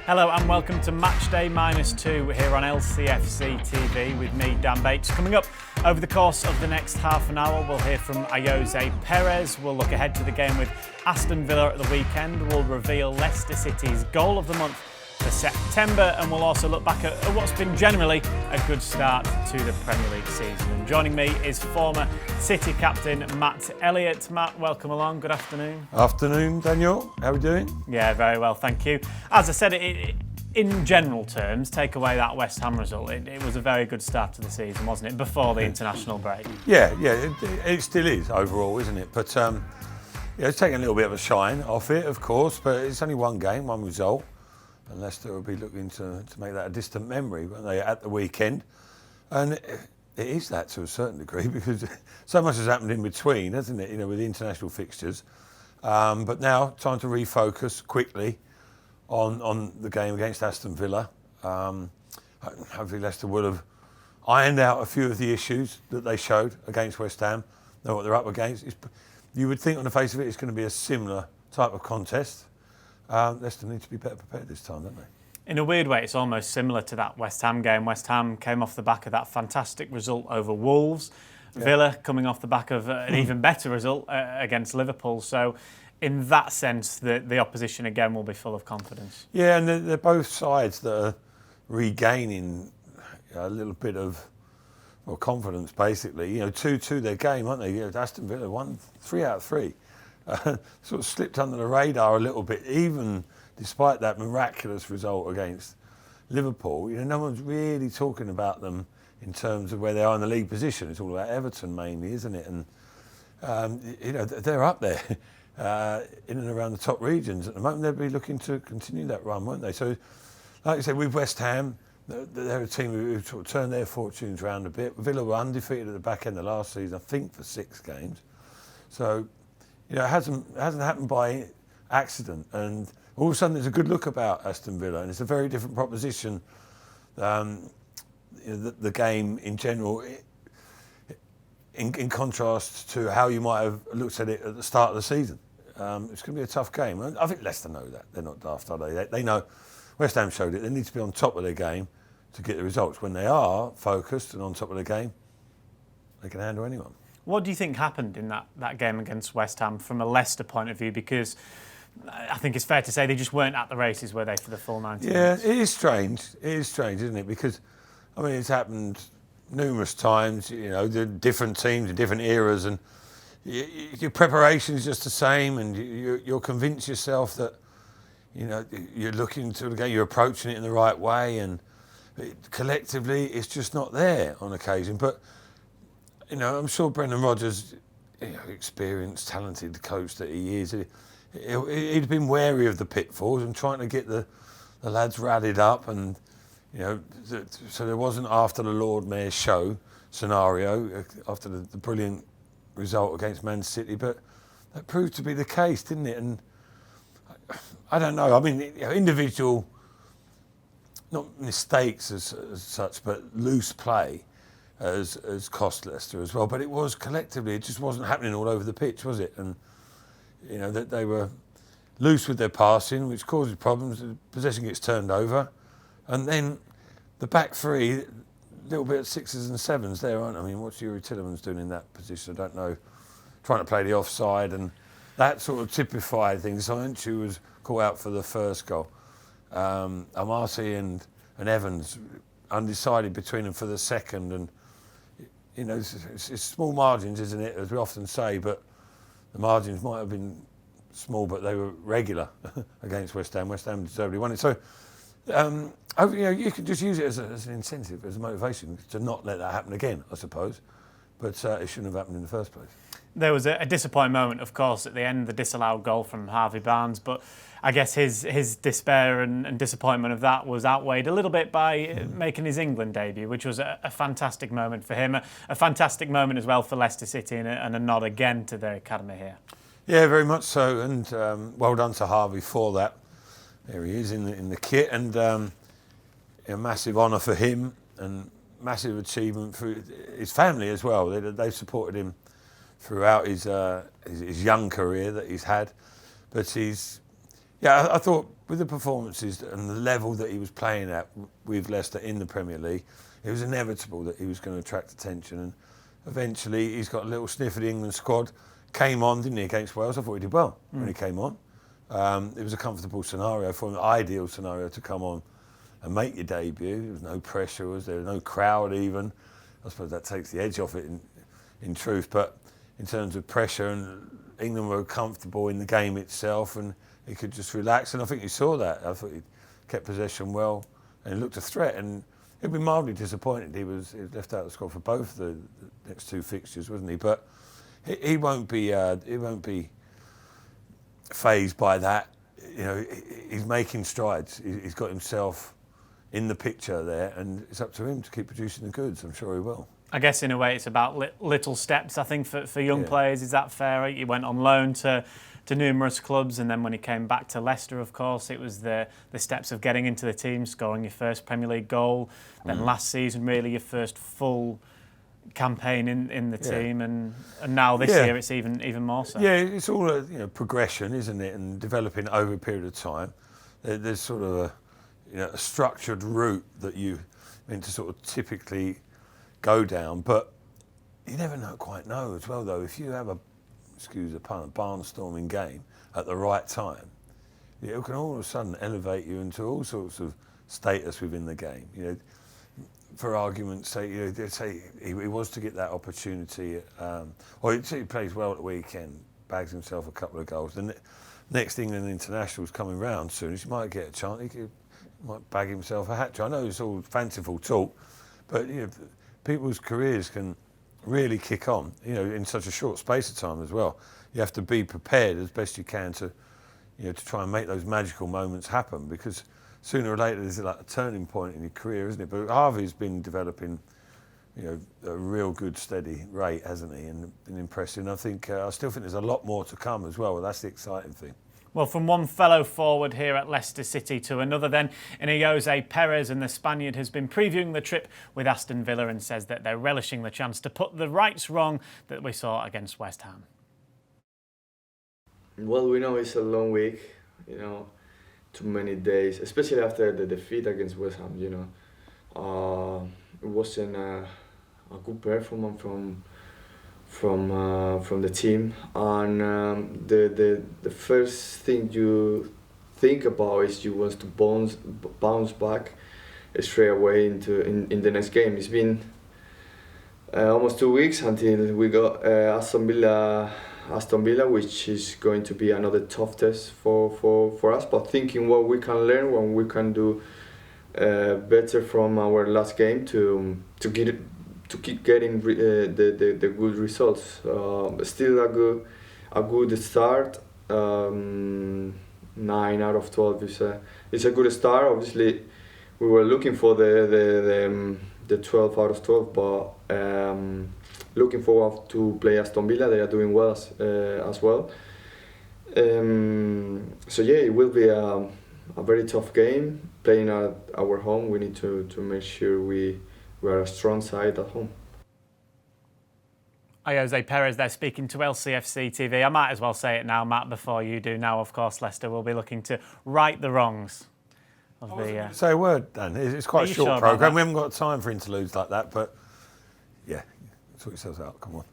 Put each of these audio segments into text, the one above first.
Hello and welcome to Matchday -2 here on LCFC TV with me, Dan Bates. Coming up over the course of the next half an hour, we'll hear from Jose Perez. We'll look ahead to the game with Aston Villa at the weekend. We'll reveal Leicester City's goal of the month for September, and we'll also look back at what's been generally a good start to the Premier League season. And joining me is former City captain Matt Elliott. Matt, welcome along. Good afternoon. Afternoon, Daniel. How are we doing? Yeah, very well, thank you. As I said, in general terms, take away that West Ham result, it was a very good start to the season, wasn't it, before the international break? Yeah, it still is overall, isn't it? But it's taken a little bit of a shine off it, of course, but it's only one game, one result. And Leicester will be looking to make that a distant memory, won't they, at the weekend? And it is that to a certain degree because so much has happened in between, hasn't it, with the international fixtures. But now, time to refocus quickly on the game against Aston Villa. Hopefully Leicester will have ironed out a few of the issues that they showed against West Ham, know what they're up against. You would think on the face of it it's going to be a similar type of contest. Leicester need to be better prepared this time, don't they? In a weird way, it's almost similar to that West Ham game. West Ham came off the back of that fantastic result over Wolves. Yeah. Villa coming off the back of an even better result against Liverpool. So in that sense, the opposition again will be full of confidence. Yeah, and they're both sides that are regaining a little bit of confidence, basically. 2-2 their game, aren't they? Aston Villa won 3 out of 3. Sort of slipped under the radar a little bit, even despite that miraculous result against Liverpool. No one's really talking about them in terms of where they are in the league position. It's all about Everton mainly, isn't it? And they're up there in and around the top regions at the moment. They'll be looking to continue that run, won't they? So, like I said, with West Ham, they're a team who sort of turned their fortunes around a bit. Villa were undefeated at the back end of last season, I think, for 6 games. So it hasn't happened by accident, and all of a sudden there's a good look about Aston Villa, and it's a very different proposition. The game in general, in contrast to how you might have looked at it at the start of the season. It's going to be a tough game. I think Leicester know that. They're not daft, are they? They know. West Ham showed it. They need to be on top of their game to get the results. When they are focused and on top of their game, they can handle anyone. What do you think happened in that game against West Ham from a Leicester point of view? Because I think it's fair to say they just weren't at the races, were they, for the full 90 minutes? Yeah, it is strange. It is strange, isn't it? Because, it's happened numerous times, the different teams in different eras, and your preparation is just the same, and you'll convince yourself that, you're looking to the game, you're approaching it in the right way, and collectively it's just not there on occasion. But I'm sure Brendan Rodgers, experienced, talented coach that he is, he'd been wary of the pitfalls and trying to get the lads rallied up, and so there wasn't after the Lord Mayor's show scenario after the brilliant result against Man City, but that proved to be the case, didn't it? And I don't know. Individual, not mistakes as such, but loose play as cost Leicester as well. But it was collectively, it just wasn't happening all over the pitch, was it? And that they were loose with their passing, which causes problems. The possession gets turned over, and then the back three, a little bit of 6s and 7s there, aren't they? What's Yuri Tillemans doing in that position? I don't know. Trying to play the offside, and that sort of typified things. Soyuncu was caught out for the first goal. Amati and Evans undecided between them for the second, and it's small margins, isn't it, as we often say, but the margins might have been small, but they were regular against West Ham. West Ham deservedly won it. So, you could just use it as an incentive, as a motivation to not let that happen again, I suppose. But it shouldn't have happened in the first place. There was a disappointing moment, of course, at the end, the disallowed goal from Harvey Barnes, but I guess his despair and disappointment of that was outweighed a little bit by making his England debut, which was a fantastic moment for him, a fantastic moment as well for Leicester City, and a nod again to their academy here. Yeah, very much so, and well done to Harvey for that. There he is in the kit, and a massive honour for him, and massive achievement for his family as well. They've supported him throughout his young career that he's had, but I thought with the performances and the level that he was playing at with Leicester in the Premier League, it was inevitable that he was going to attract attention. And eventually, he's got a little sniff of the England squad. Came on, didn't he, against Wales? I thought he did well when he came on. It was a comfortable scenario for him, an ideal scenario to come on and make your debut. There was no pressure, was there? No crowd even. I suppose that takes the edge off it in truth. But in terms of pressure, and England were comfortable in the game itself, and he could just relax. And I think you saw that. I thought he kept possession well, and he looked a threat. And he'd be mildly disappointed. He was left out of the squad for both the next two fixtures, wasn't he? But he won't be fazed by that. You know, he's making strides. He's got himself in the picture there, and it's up to him to keep producing the goods. I'm sure he will. I guess in a way it's about little steps, I think, for young players. Is that fair? He went on loan to numerous clubs, and then when he came back to Leicester, of course, it was the steps of getting into the team, scoring your first Premier League goal. Then last season, really your first full campaign in the team, and now this year it's even more so. Yeah, it's all a progression, isn't it? And developing over a period of time. There's sort of a structured route that you meant to sort of typically go down, but you never quite know as well, though. If you have excuse the pun, a barnstorming game at the right time, it can all of a sudden elevate you into all sorts of status within the game. You know, for argument's sake, they say he was to get that opportunity, or he plays well at the weekend, bags himself a couple of goals. The next England international's coming round soon. He might get a chance. He might bag himself a hat-trick. I know it's all fanciful talk, but people's careers can really kick on, in such a short space of time as well. You have to be prepared as best you can to try and make those magical moments happen, because sooner or later there's like a turning point in your career, isn't it? But Harvey's been developing, a real good steady rate, hasn't he? And been impressive. And I still think there's a lot more to come as well. That's the exciting thing. Well, from one fellow forward here at Leicester City to another then, in Jose Perez, and the Spaniard has been previewing the trip with Aston Villa and says that they're relishing the chance to put the rights wrong that we saw against West Ham. Well, we know it's a long week, too many days, especially after the defeat against West Ham, It wasn't a good performance from the team, and the first thing you think about is you want to bounce back straight away in the next game. It's been almost 2 weeks until we got Aston Villa, which is going to be another tough test for us. But thinking what we can learn, what we can do better from our last game to keep getting the good results. Still a good start. 9 out of 12 is a good start. Obviously, we were looking for the 12 out of 12, but looking forward to play Aston Villa. They are doing well as well. So yeah, it will be a very tough game. Playing at our home, we need to make sure we are a strong side at home. Jose Perez there speaking to LCFC TV. I might as well say it now, Matt, before you do. Now, of course, Leicester will be looking to right the wrongs of the... Say a word, Dan. It's quite a short programme. We haven't got time for interludes like that, but yeah, sort yourselves out. Come on.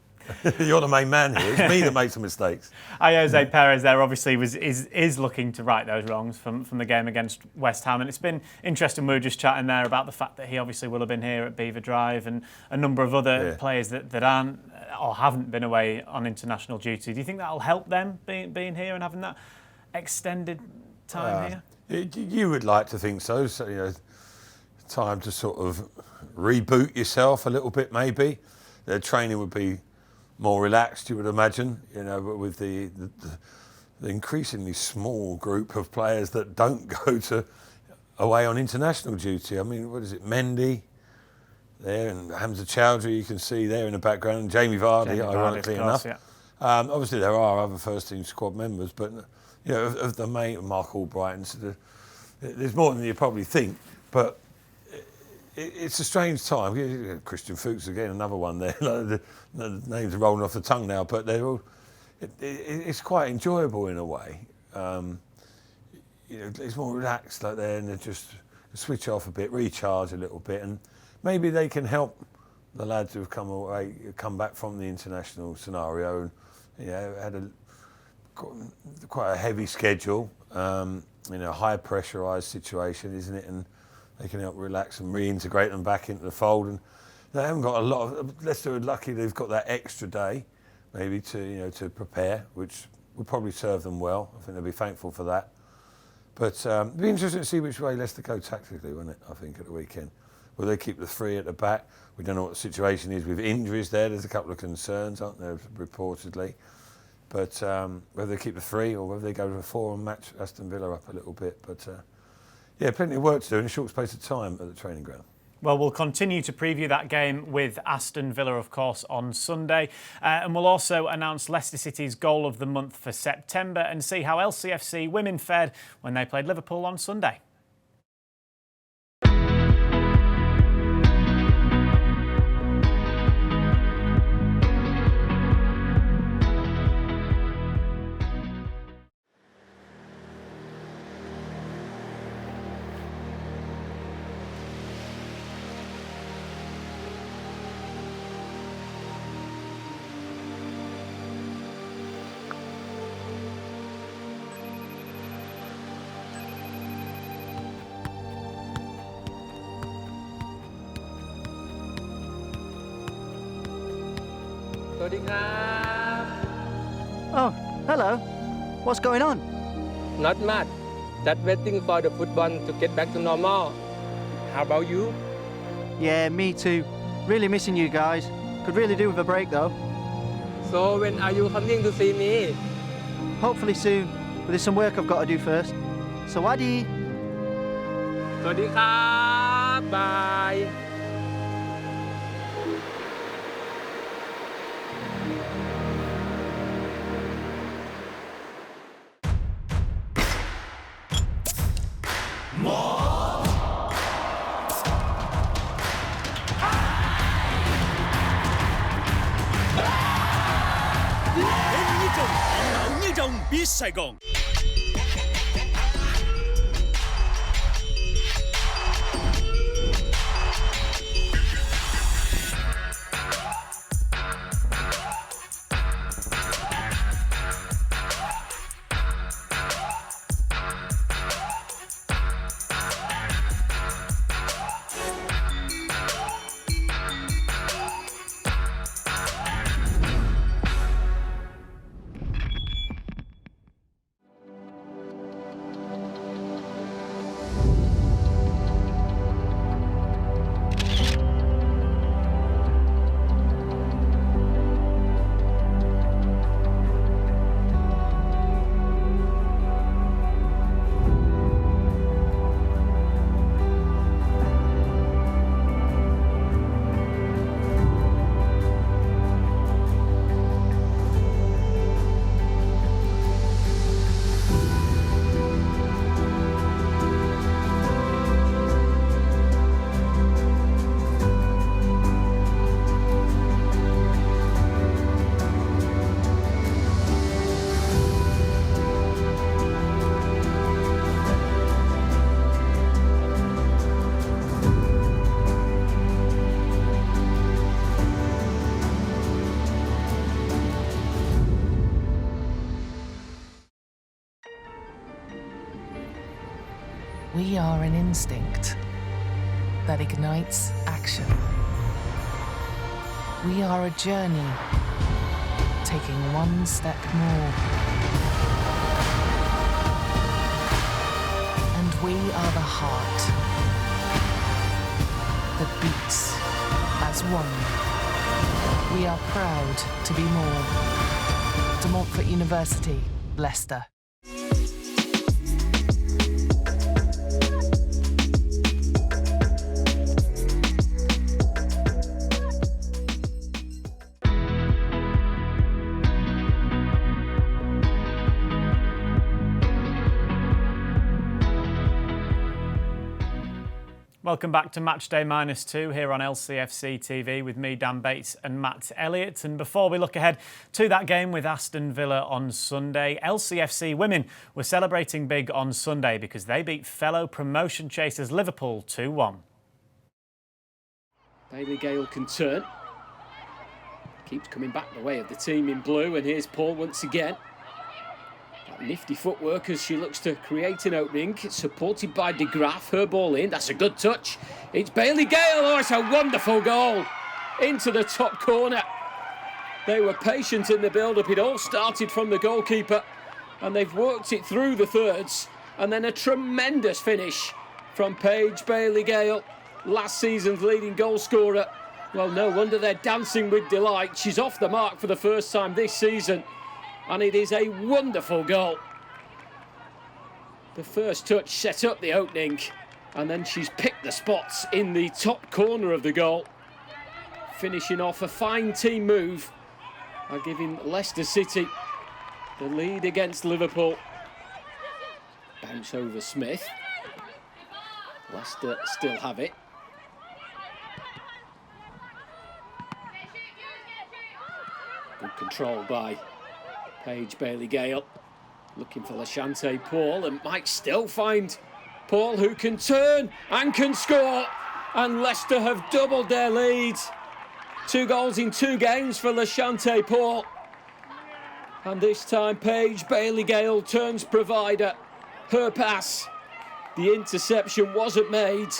You're the main man here. It's me that makes the mistakes. Jose Perez there obviously is looking to right those wrongs from the game against West Ham, and it's been interesting. We were just chatting there about the fact that he obviously will have been here at Beaver Drive, and a number of other players that aren't or haven't been away on international duty. Do you think that'll help them being here and having that extended time here? You would like to think so. So time to sort of reboot yourself a little bit, maybe. Their training would be more relaxed, you would imagine, but with the increasingly small group of players that don't go away on international duty. I mean, what is it, Mendy there, and Hamza Chowdhury, you can see there in the background, and Jamie Vardy, ironically enough. Yeah. Obviously, there are other first-team squad members, but of the main, Mark Albrighton, there's more than you probably think, but it's a strange time. Christian Fuchs again, another one there. The names are rolling off the tongue now, but they're all. It's quite enjoyable in a way. it's more relaxed like there, and they just switch off a bit, recharge a little bit, and maybe they can help the lads who have come back from the international scenario, and had quite a heavy schedule, high pressurised situation, isn't it? And they can help relax and reintegrate them back into the fold. And they haven't got a lot of. Leicester are lucky they've got that extra day, maybe to prepare, which will probably serve them well. I think they'll be thankful for that. But it'll be interesting to see which way Leicester go tactically, won't it? I think at the weekend. Will they keep the three at the back? We don't know what the situation is with injuries there. There's a couple of concerns, aren't there, reportedly. But whether they keep the three or whether they go to the four and match Aston Villa up a little bit. But plenty of work to do in a short space of time at the training ground. Well, we'll continue to preview that game with Aston Villa, of course, on Sunday. And we'll also announce Leicester City's goal of the month for September and see how LCFC women fared when they played Liverpool on Sunday. Oh, hello. What's going on? Not much. Just waiting for the football to get back to normal. How about you? Yeah, me too. Really missing you guys. Could really do with a break though. So when are you coming to see me? Hopefully soon, but there's some work I've got to do first. Sawadee. สวัสดีครับบาย nhất trong biết Sài Gòn. We are an instinct that ignites action. We are a journey, taking one step more. And we are the heart that beats as one. We are proud to be more. De Montfort University, Leicester. Well, Welcome back to Matchday -2 here on LCFC TV with me, Dan Bates, and Matt Elliott. And before we look ahead to that game with Aston Villa on Sunday, LCFC women were celebrating big on Sunday because they beat fellow promotion chasers Liverpool 2-1. Bailey Gale can turn. Keeps coming back the way of the team in blue, and here's Paul once again. That nifty footwork as she looks to create an opening. It's supported by De Graaf. Her ball in. That's a good touch. It's Bailey Gale. Oh, it's a wonderful goal into the top corner. They were patient in the build-up. It all started from the goalkeeper, and they've worked it through the thirds. And then a tremendous finish from Paige Bailey Gale, last season's leading goal scorer. Well, no wonder they're dancing with delight. She's off the mark for the first time this season, and it is a wonderful goal. The first touch set up the opening, and then she's picked the spots in the top corner of the goal, finishing off a fine team move by giving Leicester City the lead against Liverpool. Bounce over Smith. Leicester still have it. Good control by Paige Bailey Gale. Looking for Lashante Paul, and might still find Paul, who can turn and can score. And Leicester have doubled their lead. 2 goals in 2 games for Lashante Paul. And this time Paige Bailey Gale turns provider. Her pass, the interception wasn't made.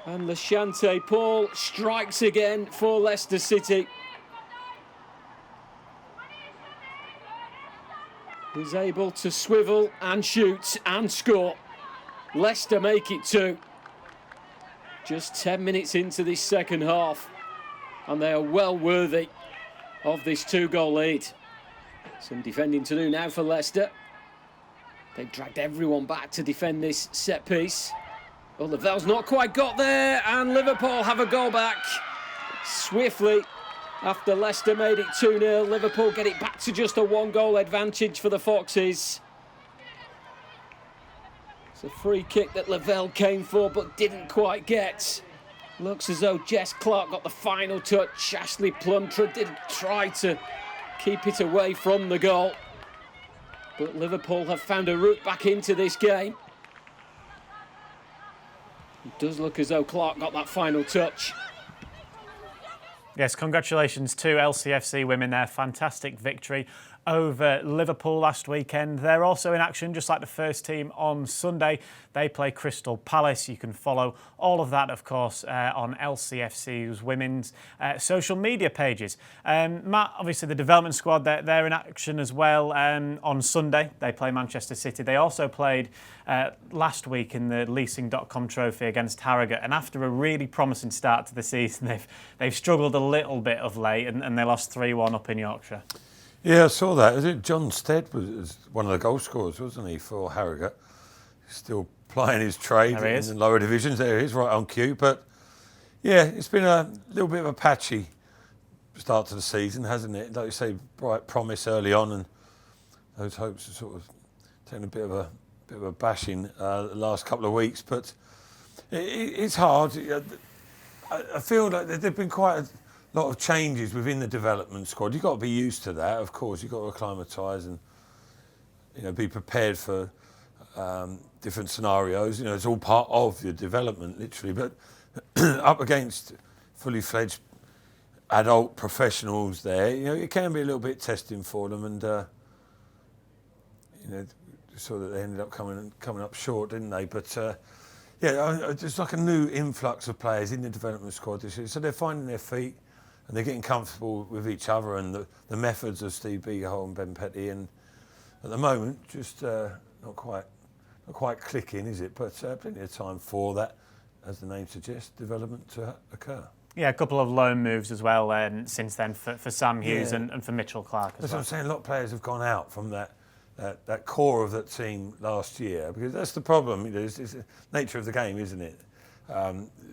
And Lashante Paul strikes again for Leicester City. Was able to swivel and shoot and score. Leicester make it 2. Just 10 minutes into this second half, and they are well worthy of this 2-goal lead. Some defending to do now for Leicester. They've dragged everyone back to defend this set piece. Well, Lavelle's not quite got there, and Liverpool have a goal back swiftly. After Leicester made it 2-0, Liverpool get it back to just a 1-goal advantage for the Foxes. It's a free kick that Lavelle came for but didn't quite get. Looks as though Jess Clark got the final touch. Ashley Plumtree did try to keep it away from the goal, but Liverpool have found a route back into this game. It does look as though Clark got that final touch. Yes, congratulations to LCFC women, their fantastic victory over Liverpool last weekend. They're also in action, just like the first team on Sunday. They play Crystal Palace. You can follow all of that, of course, on LCFC's women's social media pages. Matt, obviously the development squad, they're in action as well on Sunday. They play Manchester City. They also played last week in the leasing.com trophy against Harrogate, and after a really promising start to the season, they've struggled a little bit of late, and they lost 3-1 up in Yorkshire. Yeah, I saw that. Is it John Stead was one of the goal scorers, wasn't he, for Harrogate? Still plying his trade in the lower divisions. There he is, right on cue. But yeah, it's been a little bit of a patchy start to the season, hasn't it? Like you say, bright promise early on, and those hopes are sort of taking a bit of a bashing the last couple of weeks. But it's hard. I feel like there've been quite a lot of changes within the development squad. You've got to be used to that, of course. You've got to acclimatise and be prepared for different scenarios. It's all part of your development, literally. But up against fully fledged adult professionals there, it can be a little bit testing for them, and saw that they ended up coming up short, didn't they? But there's like a new influx of players in the development squad this year, so they're finding their feet. And they're getting comfortable with each other and the methods of Steve Beagerhole and Ben Petty. And at the moment, just not quite clicking, is it? But plenty of time for that, as the name suggests, development to occur. Yeah, a couple of loan moves as well since then for Sam Hughes and for Mitchell Clark as That's well. what I'm saying. A lot of players have gone out from that core of that team last year, because that's the problem. It's the nature of the game, isn't it?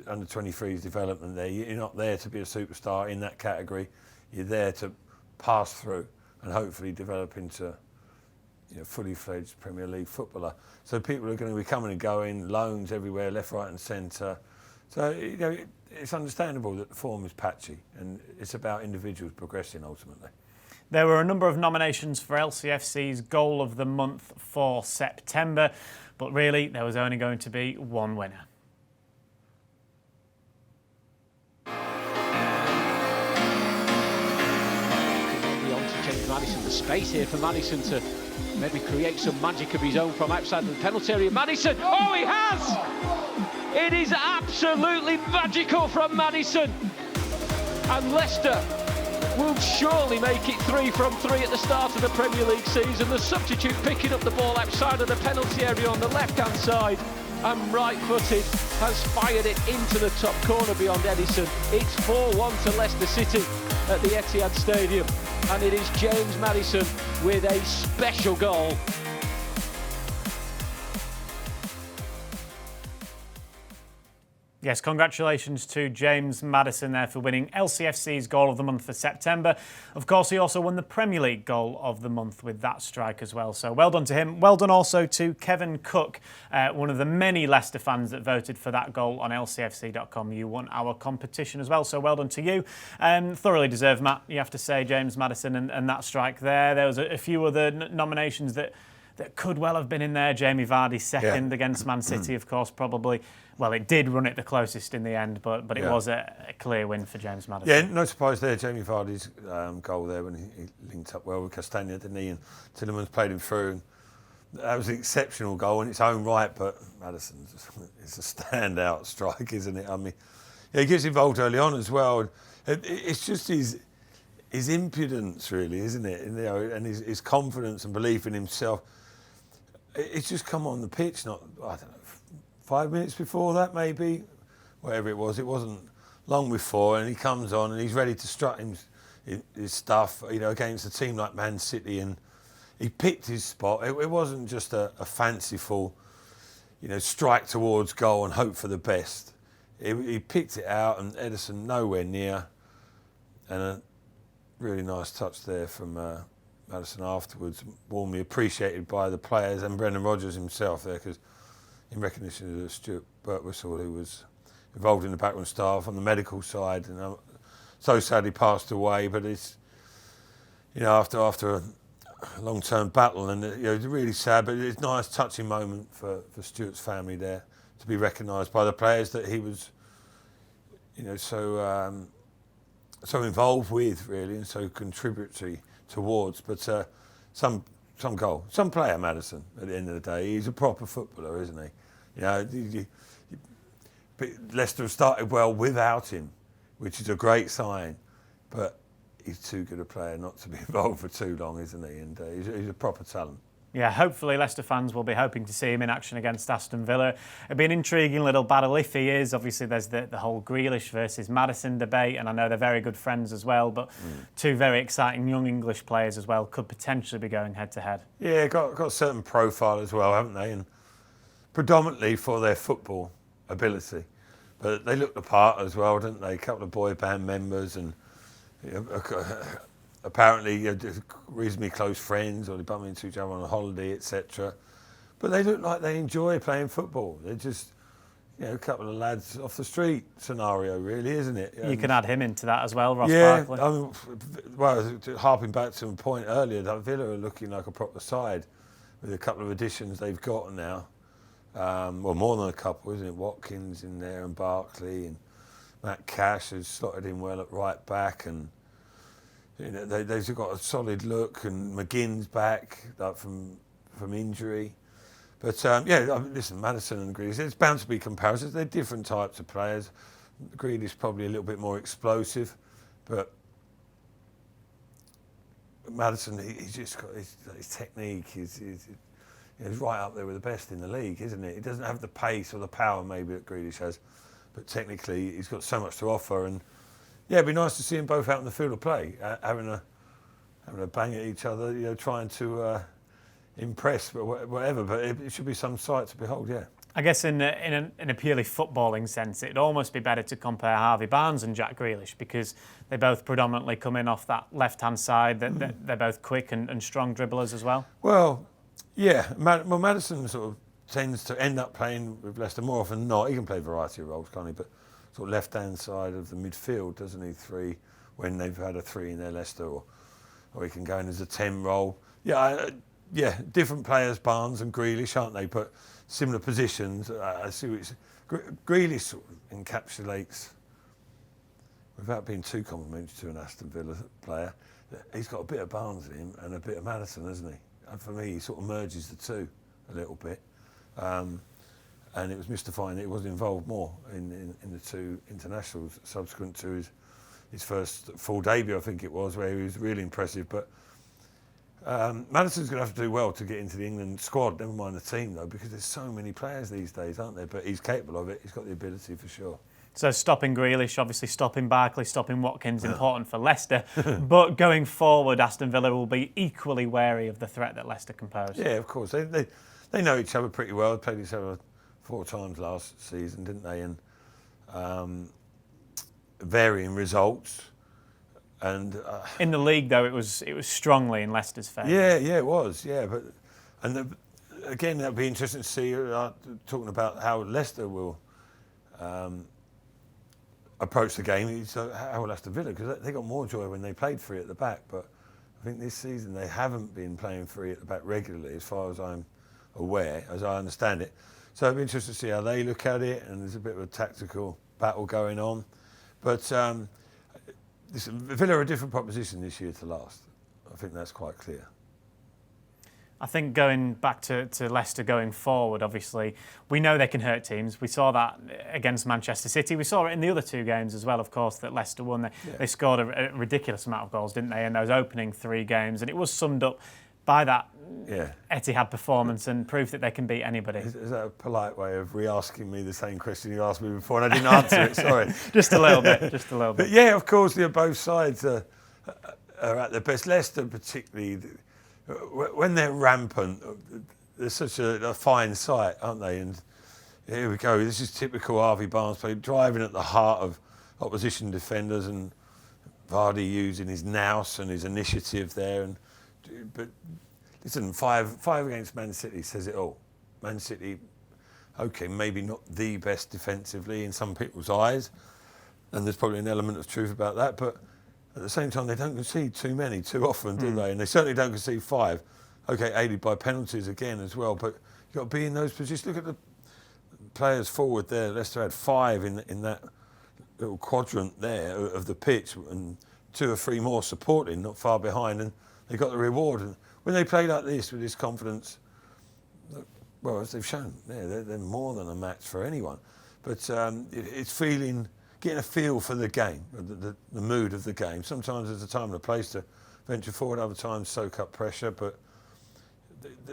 Under 23's development there. You're not there to be a superstar in that category. You're there to pass through and hopefully develop into fully fledged Premier League footballer. So people are going to be coming and going, loans everywhere, left, right and centre. So, you know, it's understandable that the form is patchy, and it's about individuals progressing ultimately. There were a number of nominations for LCFC's Goal of the Month for September, but really there was only going to be one winner. James Maddison, the space here for Maddison to maybe create some magic of his own from outside the penalty area. Maddison, oh, he has! It is absolutely magical from Maddison. And Leicester will surely make it 3 from 3 at the start of the Premier League season. The substitute picking up the ball outside of the penalty area on the left-hand side, and right-footed has fired it into the top corner beyond Edison. It's 4-1 to Leicester City at the Etihad Stadium, and it is James Maddison with a special goal. Yes, congratulations to James Maddison there for winning LCFC's Goal of the Month for September. Of course, he also won the Premier League Goal of the Month with that strike as well. So well done to him. Well done also to Kevin Cook, one of the many Leicester fans that voted for that goal on lcfc.com. You won our competition as well, so well done to you. Thoroughly deserved, Matt, you have to say, James Maddison and that strike there. There was a few other nominations that could well have been in there. Jamie Vardy second against Man City, of course, probably. Well, it did run it the closest in the end, but it was a clear win for James Maddison. Yeah, no surprise there. Jamie Vardy's goal there when he linked up well with Castagna, didn't he? And Tillemans played him through. And that was an exceptional goal in its own right, but Maddison is a standout strike, isn't it? I mean, he gets involved early on as well. It's just his impudence, really, isn't it? And, you know, and his confidence and belief in himself. It's just come on the pitch, I don't know, 5 minutes before that, maybe, whatever it was. It wasn't long before, and he comes on and he's ready to strut his stuff, you know, against a team like Man City, and he picked his spot. It wasn't just a fanciful, you know, strike towards goal and hope for the best. He picked it out, and Edison nowhere near, and a really nice touch there from Maddison afterwards, warmly appreciated by the players and Brendan Rodgers himself there, because in recognition of Stuart Birtwistle, who was involved in the backroom staff on the medical side, and so sadly passed away. But it's, you know, after a long-term battle, and you know, it's really sad, but it's a nice, touching moment for Stuart's family there to be recognised by the players that he was, you know, so involved with, really, and so contributory towards. But some goal, some player, Maddison, at the end of the day. He's a proper footballer, isn't he? You know, Leicester have started well without him, which is a great sign. But he's too good a player not to be involved for too long, isn't he? And he's a proper talent. Yeah, hopefully Leicester fans will be hoping to see him in action against Aston Villa. It'll be an intriguing little battle if he is. Obviously, there's the whole Grealish versus Maddison debate, and I know they're very good friends as well, but two very exciting young English players as well could potentially be going head-to-head. Yeah, got a certain profile as well, haven't they? And predominantly for their football ability. But they looked the part as well, didn't they? A couple of boy band members, and you know, apparently reasonably close friends, or they bump into each other on a holiday, etc. But they look like they enjoy playing football. They're just, you know, a couple of lads off the street scenario, really, isn't it? You can add him into that as well, Ross Barkley. I mean, well, harping back to a point earlier, that Villa are looking like a proper side with a couple of additions they've got now. Well, more than a couple, isn't it? Watkins in there, and Barkley, and Matt Cash has slotted in well at right back, and you know, they've got a solid look, and McGinn's back from injury. But listen, Maddison and Grealish, there's bound to be comparisons. They're different types of players. Grealish probably a little bit more explosive, but Maddison, he's just got his technique. He's right up there with the best in the league, isn't it? He doesn't have the pace or the power maybe that Grealish has, but technically he's got so much to offer. And yeah, it'd be nice to see them both out in the field of play, having a bang at each other, you know, trying to impress, but whatever. But it should be some sight to behold. Yeah. I guess in a purely footballing sense, it'd almost be better to compare Harvey Barnes and Jack Grealish, because they both predominantly come in off that left-hand side. They're both quick and strong dribblers as well. Well, yeah. Maddison sort of tends to end up playing with Leicester more often than not. He can play a variety of roles, can't he? But sort of left-hand side of the midfield, doesn't he? 3 when they've had a 3 in their Leicester, or he can go in as a 10 role. Yeah, different players, Barnes and Grealish, aren't they? But similar positions. I see what it's, Grealish sort of encapsulates, without being too complimentary to an Aston Villa player, he's got a bit of Barnes in him and a bit of Maddison, hasn't he? And for me, he sort of merges the two a little bit. And it was mystifying that he wasn't involved more in the 2 internationals subsequent to his first full debut, I think it was, where he was really impressive. But Maddison's going to have to do well to get into the England squad, never mind the team, though, because there's so many players these days, aren't there? But he's capable of it. He's got the ability for sure. So stopping Grealish, obviously stopping Barkley, stopping Watkins, important for Leicester. But going forward, Aston Villa will be equally wary of the threat that Leicester can pose. Yeah, of course. They know each other pretty well. They played each other 4 times last season, didn't they? And varying results. And in the league, though, it was strongly in Leicester's favour. Yeah, it was. Yeah, but again, that'd be interesting to see. Talking about how Leicester will approach the game. So how will Aston Villa? Because they got more joy when they played 3 at the back. But I think this season they haven't been playing 3 at the back regularly, as far as I'm aware, as I understand it. So it'd be interesting to see how they look at it. And there's a bit of a tactical battle going on, but. Villa are a different proposition this year to last. I think that's quite clear. I think going back to Leicester going forward, obviously, we know they can hurt teams. We saw that against Manchester City. We saw it in the other 2 games as well, of course, that Leicester won. They scored a ridiculous amount of goals, didn't they, in those opening 3 games? And it was summed up by that Etihad performance and proof that they can beat anybody. Is that a polite way of re-asking me the same question you asked me before and I didn't answer it? Sorry. Just a little bit. But yeah, of course, both sides are at their best. Leicester particularly, when they're rampant, they're such a fine sight, aren't they? And here we go. This is typical Harvey Barnes play, driving at the heart of opposition defenders, and Vardy using his nous and his initiative there. But listen, 5 against Man City says it all. Man City, okay, maybe not the best defensively in some people's eyes, and there's probably an element of truth about that, but at the same time, they don't concede too many too often, do they? And they certainly don't concede 5. Okay, aided by penalties again as well, but you've got to be in those positions. Look at the players forward there. Leicester had 5 in that little quadrant there of the pitch, and 2 or 3 more supporting, not far behind, and they got the reward. And when they play like this with this confidence, well, as they've shown, they're more than a match for anyone. But it's getting a feel for the game, the mood of the game. Sometimes there's a time and a place to venture forward, other times soak up pressure, but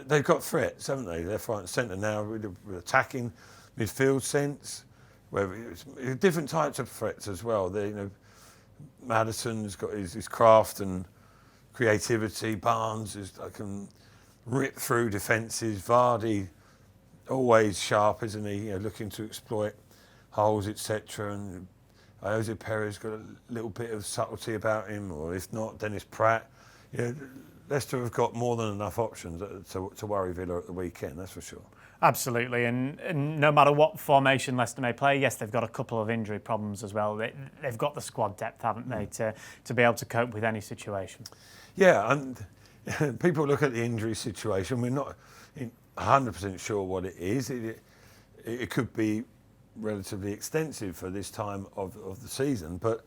they've got threats, haven't they? Left, right and centre now with attacking midfield sense, where it's different types of threats as well. Maddison's got his craft and creativity. Barnes can rip through defences. Vardy, always sharp, isn't he? Looking to exploit holes, etc. And Jose Perez got a little bit of subtlety about him, or if not, Dennis Pratt. Leicester have got more than enough options to worry Villa at the weekend, that's for sure. Absolutely, and no matter what formation Leicester may play, yes, they've got a couple of injury problems as well. They've got the squad depth, haven't they, to be able to cope with any situation. Yeah, and people look at the injury situation. We're not 100% sure what it is. It could be relatively extensive for this time of the season, but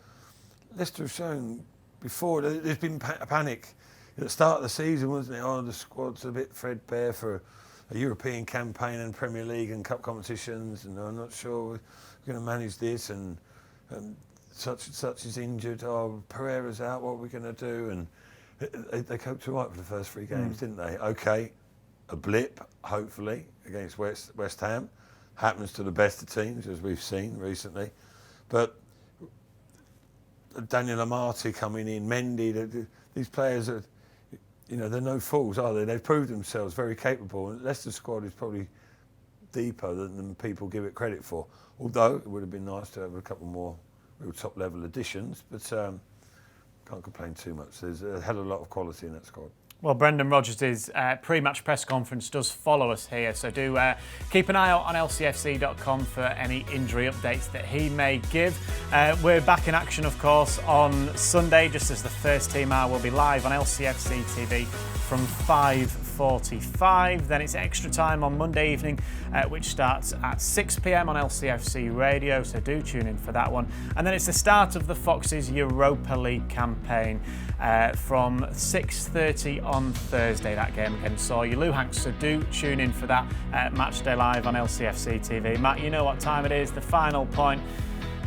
Leicester have shown before there's been panic at the start of the season, wasn't it? Oh, the squad's a bit threadbare for a European campaign and Premier League and cup competitions, and I'm not sure we're going to manage this, and such and such is injured. Oh, Pereira's out. What are we going to do? And they coped all right for the first 3 games, didn't they? Okay, a blip, hopefully, against West Ham. Happens to the best of teams, as we've seen recently. But Daniel Amati coming in, Mendy, these players are, they're no fools, are they? They've proved themselves very capable. And Leicester's squad is probably deeper than people give it credit for. Although it would have been nice to have a couple more real top-level additions, but can't complain too much. There's a hell of a lot of quality in that squad. Well, Brendan Rodgers' pre-match press conference does follow us here, so do keep an eye out on lcfc.com for any injury updates that he may give. We're back in action, of course, on Sunday, just as the first team hour will be live on LCFC TV from 5:45. Then it's extra time on Monday evening, which starts at 6 p.m. on LCFC Radio, so do tune in for that one. And then it's the start of the Foxes Europa League campaign from 6:30 on Thursday, that game against Sawyer Luhanks, so do tune in for that Matchday live on LCFC TV. Matt, you know what time it is. The final point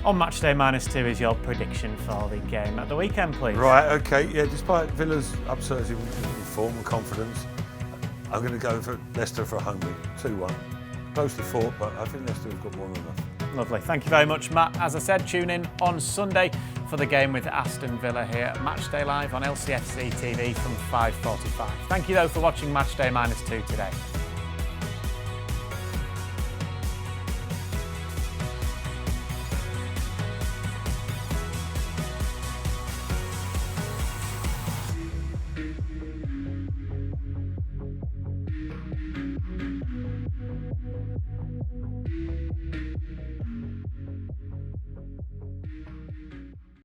on Matchday -2 is your prediction for the game at the weekend, please. Right, okay, yeah, despite Villa's upsurging form and confidence, I'm going to go for Leicester for a home win, 2-1. Closely fought, but I think Leicester have got more than enough. Lovely, thank you very much, Matt. As I said, tune in on Sunday for the game with Aston Villa here at Matchday Live on LCFC TV from 5:45. Thank you, though, for watching Matchday -2 today.